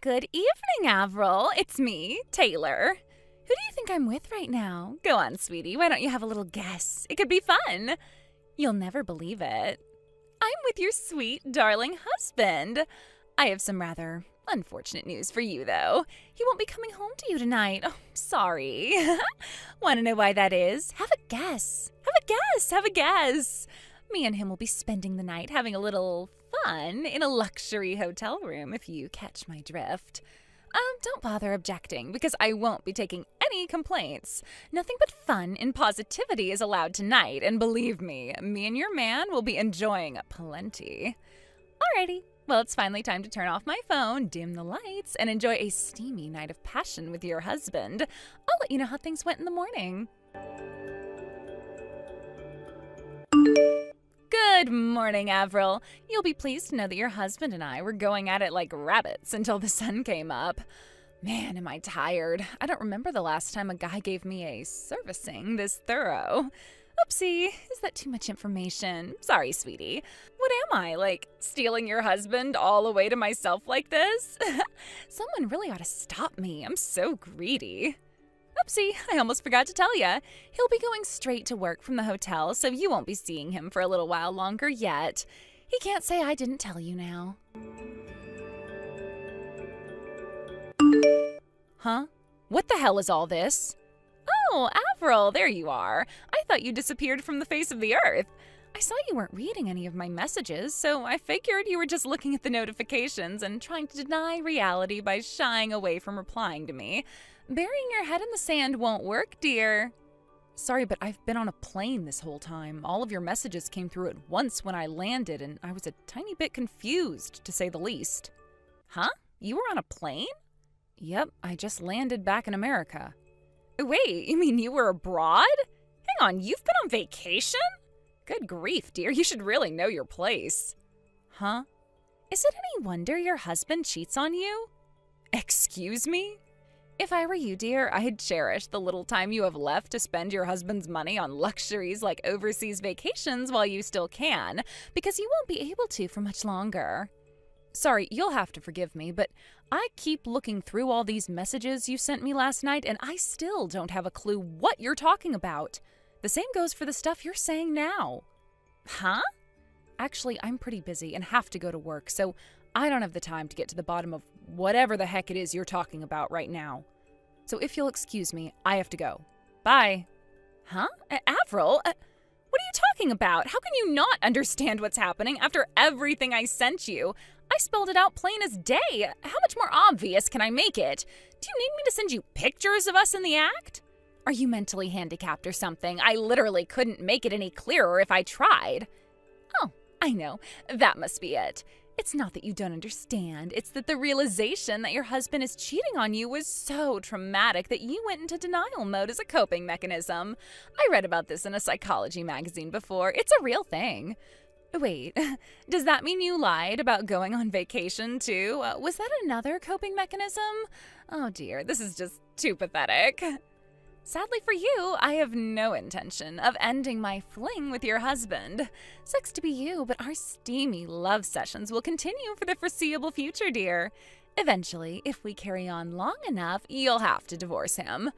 Good evening, Avril. It's me, Taylor. Who do you think I'm with right now? Go on, sweetie. Why don't you have a little guess? It could be fun. You'll never believe it. I'm with your sweet, darling husband. I have some rather unfortunate news for you, though. He won't be coming home to you tonight. Oh, sorry. Want to know why that is? Have a guess. Have a guess. Me and him will be spending the night having a little fun in a luxury hotel room, if you catch my drift. Don't bother objecting, because I won't be taking any complaints. Nothing but fun and positivity is allowed tonight, and believe me and your man will be enjoying plenty. Alrighty, well, it's finally time to turn off my phone, dim the lights, and enjoy a steamy night of passion with your husband. I'll let you know how things went in the morning. Good morning, Avril. You'll be pleased to know that your husband and I were going at it like rabbits until the sun came up. Man, am I tired. I don't remember the last time a guy gave me a servicing this thorough. Oopsie, is that too much information? Sorry, sweetie. What am I, like stealing your husband all the way to myself like this? Someone really ought to stop me. I'm so greedy. Oopsie, I almost forgot to tell ya. He'll be going straight to work from the hotel, so you won't be seeing him for a little while longer yet. He can't say I didn't tell you now. Huh? What the hell is all this? Oh, Avril, there you are. I thought you disappeared from the face of the earth. I saw you weren't reading any of my messages, so I figured you were just looking at the notifications and trying to deny reality by shying away from replying to me. Burying your head in the sand won't work, dear. Sorry, but I've been on a plane this whole time. All of your messages came through at once when I landed, and I was a tiny bit confused, to say the least. Huh? You were on a plane? Yep, I just landed back in America. Wait, you mean you were abroad? Hang on, you've been on vacation? Good grief, dear, you should really know your place. Huh? Is it any wonder your husband cheats on you? Excuse me? If I were you, dear, I'd cherish the little time you have left to spend your husband's money on luxuries like overseas vacations while you still can, because you won't be able to for much longer. Sorry, you'll have to forgive me, but I keep looking through all these messages you sent me last night, and I still don't have a clue what you're talking about. The same goes for the stuff you're saying now. Huh? Actually, I'm pretty busy and have to go to work, so I don't have the time to get to the bottom of whatever the heck it is you're talking about right now. So if you'll excuse me, I have to go. Bye. Huh? Avril? What are you talking about? How can you not understand what's happening after everything I sent you? I spelled it out plain as day. How much more obvious can I make it? Do you need me to send you pictures of us in the act? Are you mentally handicapped or something? I literally couldn't make it any clearer if I tried. Oh, I know. That must be it. It's not that you don't understand. It's that the realization that your husband is cheating on you was so traumatic that you went into denial mode as a coping mechanism. I read about this in a psychology magazine before. It's a real thing. Wait, does that mean you lied about going on vacation too? Was that another coping mechanism? Oh dear, this is just too pathetic. Sadly for you, I have no intention of ending my fling with your husband. Sucks to be you, but our steamy love sessions will continue for the foreseeable future, dear. Eventually, if we carry on long enough, you'll have to divorce him.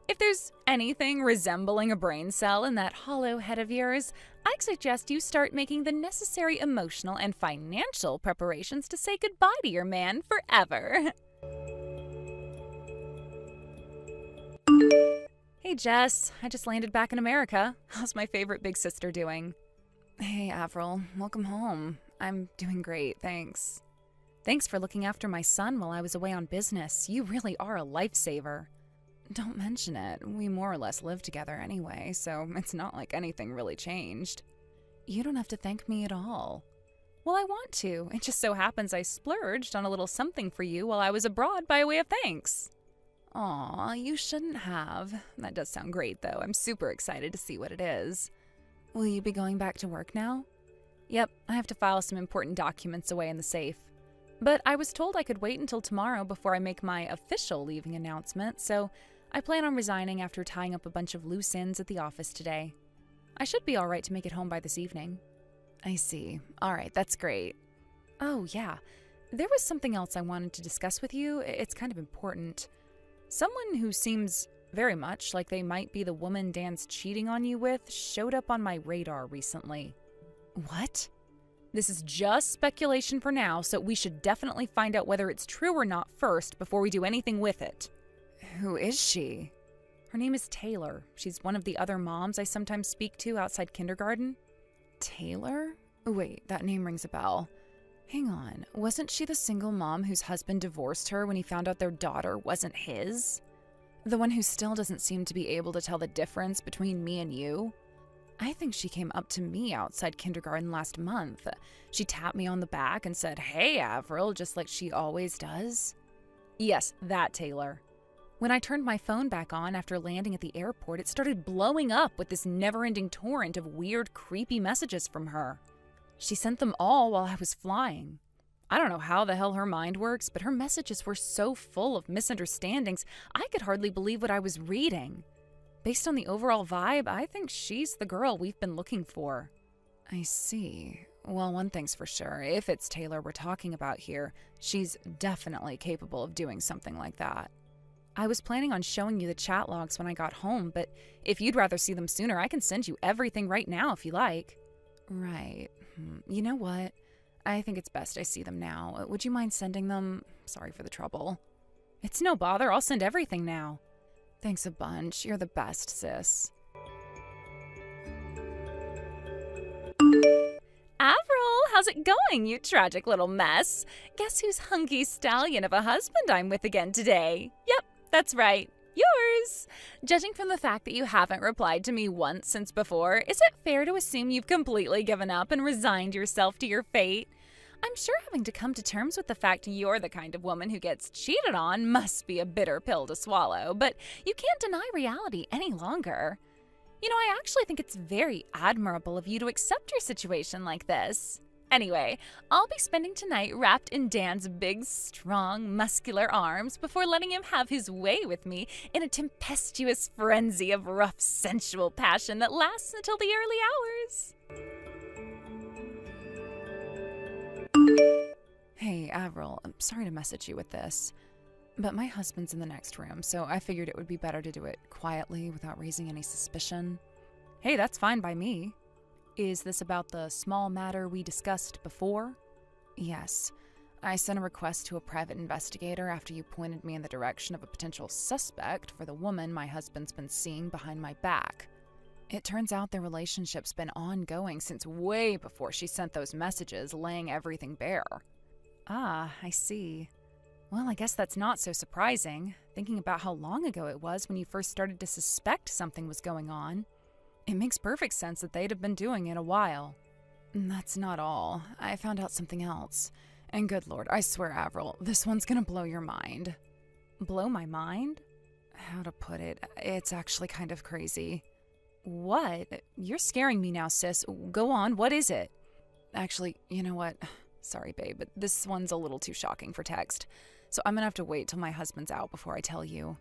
If there's anything resembling a brain cell in that hollow head of yours, I'd suggest you start making the necessary emotional and financial preparations to say goodbye to your man forever. Hey, Jess. I just landed back in America. How's my favorite big sister doing? Hey, Avril. Welcome home. I'm doing great, thanks. Thanks for looking after my son while I was away on business. You really are a lifesaver. Don't mention it. We more or less live together anyway, so it's not like anything really changed. You don't have to thank me at all. Well, I want to. It just so happens I splurged on a little something for you while I was abroad by way of thanks. Aw, you shouldn't have. That does sound great, though. I'm super excited to see what it is. Will you be going back to work now? Yep, I have to file some important documents away in the safe. But I was told I could wait until tomorrow before I make my official leaving announcement, so I plan on resigning after tying up a bunch of loose ends at the office today. I should be all right to make it home by this evening. I see. All right, that's great. Oh, yeah. There was something else I wanted to discuss with you. It's kind of important. Someone who seems very much like they might be the woman Dan's cheating on you with showed up on my radar recently. What? This is just speculation for now, so we should definitely find out whether it's true or not first before we do anything with it. Who is she? Her name is Taylor. She's one of the other moms I sometimes speak to outside kindergarten. Taylor? Oh, wait, that name rings a bell. Hang on, wasn't she the single mom whose husband divorced her when he found out their daughter wasn't his? The one who still doesn't seem to be able to tell the difference between me and you? I think she came up to me outside kindergarten last month. She tapped me on the back and said, "Hey, Avril," just like she always does. Yes, that Taylor. When I turned my phone back on after landing at the airport, it started blowing up with this never-ending torrent of weird, creepy messages from her. She sent them all while I was flying. I don't know how the hell her mind works, but her messages were so full of misunderstandings, I could hardly believe what I was reading. Based on the overall vibe, I think she's the girl we've been looking for. I see. Well, one thing's for sure. If it's Taylor we're talking about here, she's definitely capable of doing something like that. I was planning on showing you the chat logs when I got home, but if you'd rather see them sooner, I can send you everything right now if you like. Right. You know what? I think it's best I see them now. Would you mind sending them? Sorry for the trouble. It's no bother. I'll send everything now. Thanks a bunch. You're the best, sis. Avril, how's it going, you tragic little mess? Guess whose hunky stallion of a husband I'm with again today? Yep, that's right. Yours! Judging from the fact that you haven't replied to me once since before, is it fair to assume you've completely given up and resigned yourself to your fate? I'm sure having to come to terms with the fact you're the kind of woman who gets cheated on must be a bitter pill to swallow, but you can't deny reality any longer. You know, I actually think it's very admirable of you to accept your situation like this. Anyway, I'll be spending tonight wrapped in Dan's big, strong, muscular arms before letting him have his way with me in a tempestuous frenzy of rough, sensual passion that lasts until the early hours. Hey, Avril, I'm sorry to message you with this, but my husband's in the next room, so I figured it would be better to do it quietly without raising any suspicion. Hey, that's fine by me. Is this about the small matter we discussed before? Yes. I sent a request to a private investigator after you pointed me in the direction of a potential suspect for the woman my husband's been seeing behind my back. It turns out their relationship's been ongoing since way before she sent those messages laying everything bare. Ah, I see. Well, I guess that's not so surprising, thinking about how long ago it was when you first started to suspect something was going on. It makes perfect sense that they'd have been doing it a while. That's not all. I found out something else. And good Lord, I swear, Avril, this one's gonna blow your mind. Blow my mind? How to put it? It's actually kind of crazy. What? You're scaring me now, sis. Go on, what is it? Actually, you know what? Sorry, babe, but this one's a little too shocking for text. So I'm gonna have to wait till my husband's out before I tell you.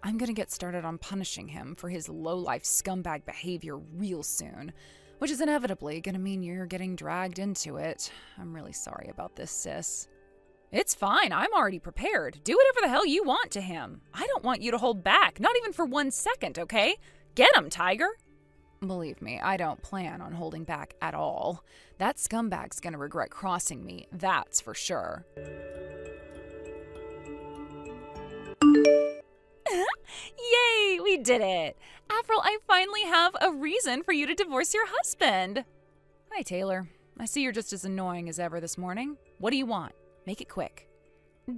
I'm gonna get started on punishing him for his low-life scumbag behavior real soon, which is inevitably gonna mean you're getting dragged into it. I'm really sorry about this, sis. It's fine, I'm already prepared. Do whatever the hell you want to him. I don't want you to hold back, not even for 1 second, okay? Get him, Tiger! Believe me, I don't plan on holding back at all. That scumbag's gonna regret crossing me, that's for sure. Yay, we did it! Avril, I finally have a reason for you to divorce your husband. Hi, Taylor. I see you're just as annoying as ever this morning. What do you want? Make it quick.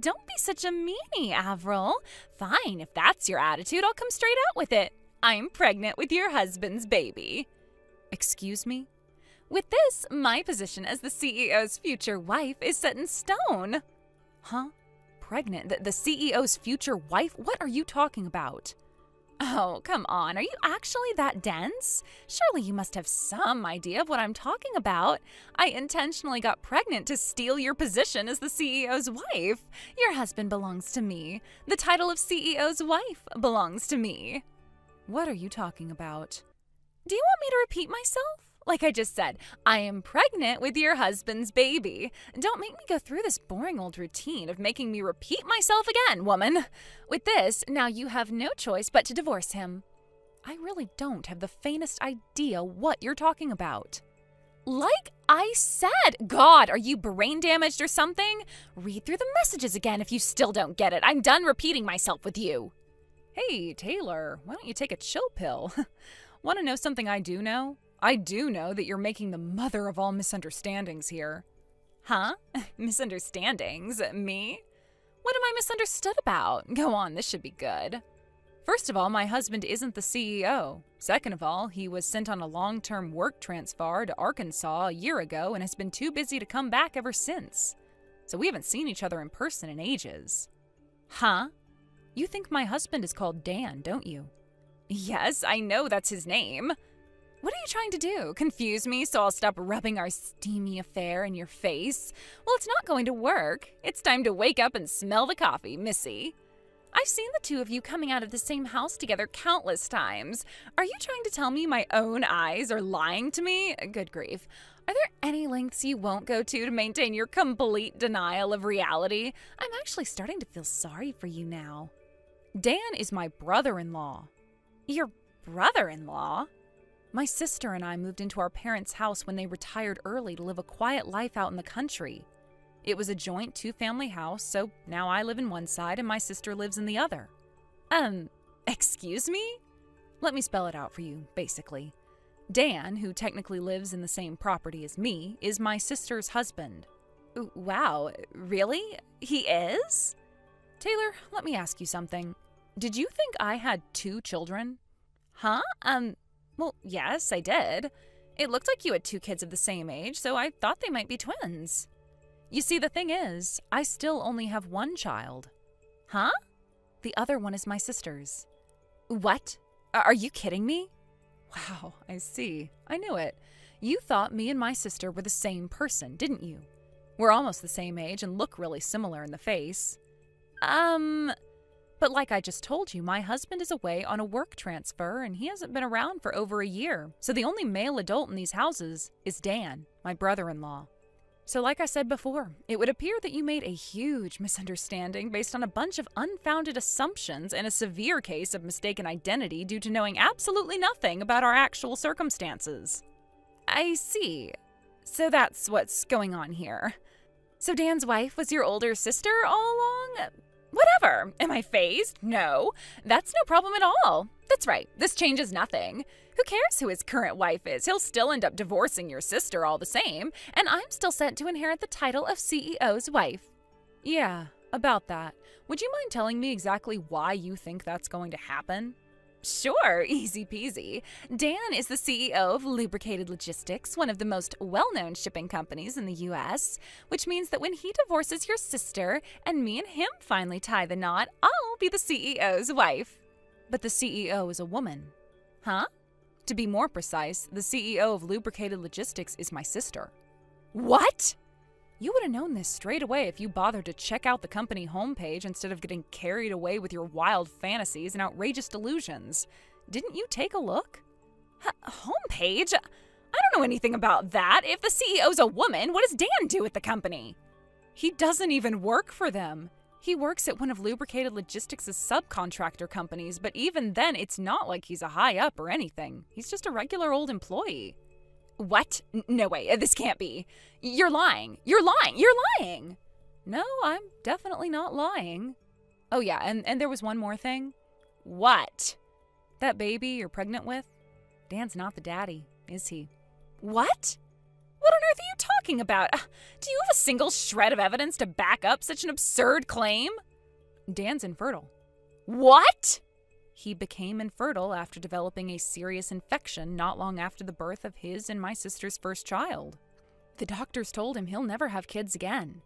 Don't be such a meanie, Avril. Fine, if that's your attitude, I'll come straight out with it. I'm pregnant with your husband's baby. Excuse me? With this, my position as the CEO's future wife is set in stone. Huh? Pregnant? The CEO's future wife? What are you talking about? Oh, come on. Are you actually that dense? Surely you must have some idea of what I'm talking about. I intentionally got pregnant to steal your position as the CEO's wife. Your husband belongs to me. The title of CEO's wife belongs to me. What are you talking about? Do you want me to repeat myself? Like I just said, I am pregnant with your husband's baby. Don't make me go through this boring old routine of making me repeat myself again, woman. With this, now you have no choice but to divorce him. I really don't have the faintest idea what you're talking about. Like I said, God, are you brain damaged or something? Read through the messages again if you still don't get it. I'm done repeating myself with you. Hey, Taylor, why don't you take a chill pill? Want to know something I do know? I do know that you're making the mother of all misunderstandings here. Huh? Misunderstandings? Me? What am I misunderstood about? Go on, this should be good. First of all, my husband isn't the CEO. Second of all, he was sent on a long-term work transfer to Arkansas a year ago and has been too busy to come back ever since. So we haven't seen each other in person in ages. Huh? You think my husband is called Dan, don't you? Yes, I know that's his name. What are you trying to do? Confuse me so I'll stop rubbing our steamy affair in your face? Well, it's not going to work. It's time to wake up and smell the coffee, missy. I've seen the two of you coming out of the same house together countless times. Are you trying to tell me my own eyes are lying to me? Good grief. Are there any lengths you won't go to maintain your complete denial of reality? I'm actually starting to feel sorry for you now. Dan is my brother-in-law. Your brother-in-law? My sister and I moved into our parents' house when they retired early to live a quiet life out in the country. It was a joint 2-family house, so now I live in one side and my sister lives in the other. Excuse me? Let me spell it out for you, basically. Dan, who technically lives in the same property as me, is my sister's husband. Wow, really? He is? Taylor, let me ask you something. Did you think I had 2 children? Huh? Well, yes, I did. It looked like you had 2 kids of the same age, so I thought they might be twins. You see, the thing is, I still only have 1 child. Huh? The other one is my sister's. What? Are you kidding me? Wow, I see. I knew it. You thought me and my sister were the same person, didn't you? We're almost the same age and look really similar in the face. But like I just told you, my husband is away on a work transfer and he hasn't been around for over a year. So the only male adult in these houses is Dan, my brother-in-law. So like I said before, it would appear that you made a huge misunderstanding based on a bunch of unfounded assumptions and a severe case of mistaken identity due to knowing absolutely nothing about our actual circumstances. I see. So that's what's going on here. So Dan's wife was your older sister all along? Whatever. Am I phased? No. That's no problem at all. That's right. This changes nothing. Who cares who his current wife is? He'll still end up divorcing your sister all the same, and I'm still set to inherit the title of CEO's wife. Yeah, about that. Would you mind telling me exactly why you think that's going to happen? Sure, easy peasy. Dan is the CEO of Lubricated Logistics, one of the most well-known shipping companies in the U.S., which means that when he divorces your sister and me and him finally tie the knot, I'll be the CEO's wife. But the CEO is a woman. Huh? To be more precise, the CEO of Lubricated Logistics is my sister. What? You would have known this straight away if you bothered to check out the company homepage instead of getting carried away with your wild fantasies and outrageous delusions. Didn't you take a look? Homepage? I don't know anything about that. If the CEO's a woman, what does Dan do at the company? He doesn't even work for them. He works at one of Lubricated Logistics' subcontractor companies, but even then, it's not like he's a high-up or anything. He's just a regular old employee. What? No way, this can't be. You're lying. You're lying. You're lying. No, I'm definitely not lying. Oh yeah, and there was one more thing. What? That baby you're pregnant with? Dan's not the daddy, is he? What? What on earth are you talking about? Do you have a single shred of evidence to back up such an absurd claim? Dan's infertile. What? He became infertile after developing a serious infection not long after the birth of his and my sister's first child. The doctors told him he'll never have kids again.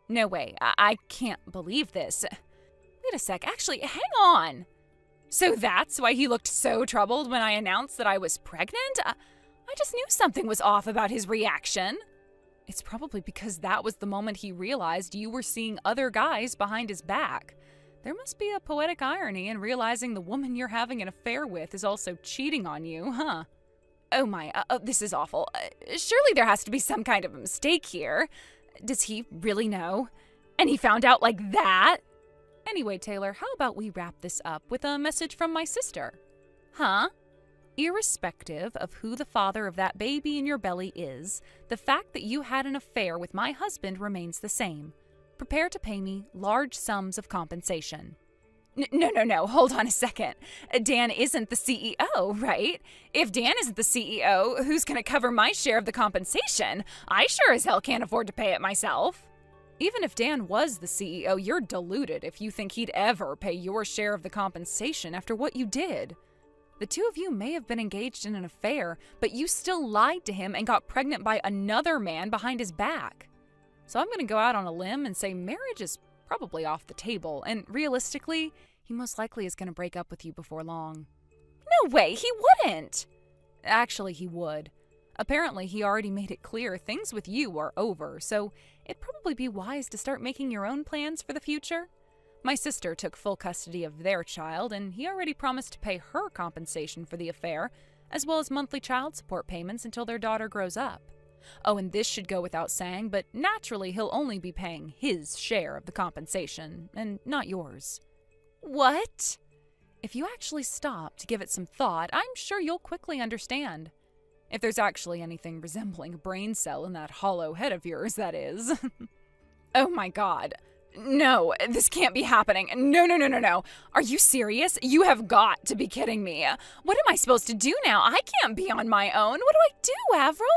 No way, I can't believe this. Wait a sec, actually, hang on. So that's why he looked so troubled when I announced that I was pregnant? I just knew something was off about his reaction. It's probably because that was the moment he realized you were seeing other guys behind his back. There must be a poetic irony in realizing the woman you're having an affair with is also cheating on you, huh? Oh my, this is awful. Surely there has to be some kind of a mistake here. Does he really know? And he found out like that? Anyway, Taylor, how about we wrap this up with a message from my sister? Huh? Irrespective of who the father of that baby in your belly is, the fact that you had an affair with my husband remains the same. Prepare to pay me large sums of compensation. No, hold on a second. Dan isn't the CEO, right? If Dan isn't the CEO, who's going to cover my share of the compensation? I sure as hell can't afford to pay it myself. Even if Dan was the CEO, you're deluded if you think he'd ever pay your share of the compensation after what you did. The two of you may have been engaged in an affair, but you still lied to him and got pregnant by another man behind his back. So I'm going to go out on a limb and say marriage is probably off the table, and realistically, he most likely is going to break up with you before long. No way, he wouldn't! Actually, he would. Apparently, he already made it clear things with you are over, so it'd probably be wise to start making your own plans for the future. My sister took full custody of their child, and he already promised to pay her compensation for the affair, as well as monthly child support payments until their daughter grows up. Oh, and this should go without saying, but naturally he'll only be paying his share of the compensation, and not yours. What? If you actually stop to give it some thought, I'm sure you'll quickly understand. If there's actually anything resembling a brain cell in that hollow head of yours, that is. Oh my God. No, this can't be happening. No. Are you serious? You have got to be kidding me. What am I supposed to do now? I can't be on my own. What do I do, Avril?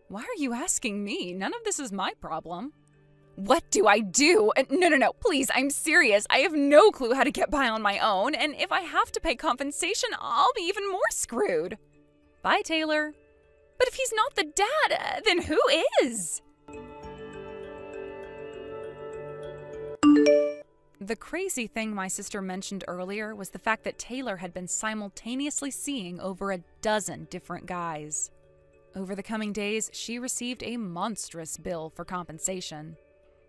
Why are you asking me? None of this is my problem. What do I do? No, please, I'm serious. I have no clue how to get by on my own, and if I have to pay compensation, I'll be even more screwed. Bye, Taylor. But if he's not the dad, then who is? The crazy thing my sister mentioned earlier was the fact that Taylor had been simultaneously seeing over a dozen different guys. Over the coming days, she received a monstrous bill for compensation.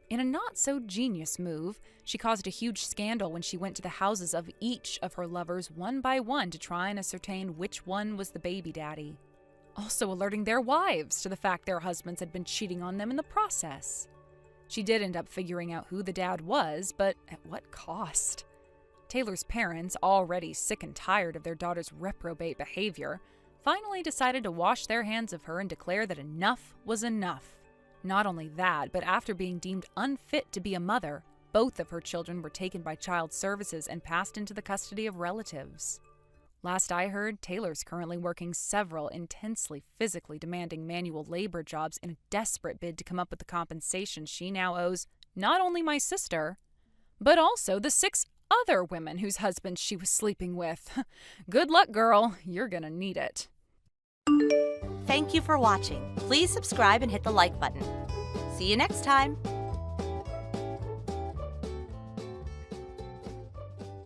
In a not-so-genius move, she caused a huge scandal when she went to the houses of each of her lovers one by one to try and ascertain which one was the baby daddy, also alerting their wives to the fact their husbands had been cheating on them in the process. She did end up figuring out who the dad was, but at what cost? Taylor's parents, already sick and tired of their daughter's reprobate behavior, finally decided to wash their hands of her and declare that enough was enough. Not only that, but after being deemed unfit to be a mother, both of her children were taken by child services and passed into the custody of relatives. Last I heard, Taylor's currently working several intensely physically demanding manual labor jobs in a desperate bid to come up with the compensation she now owes not only my sister, but also the 6 other women whose husbands she was sleeping with. Good luck, girl. You're gonna need it. Thank you for watching. Please subscribe and hit the like button. See you next time.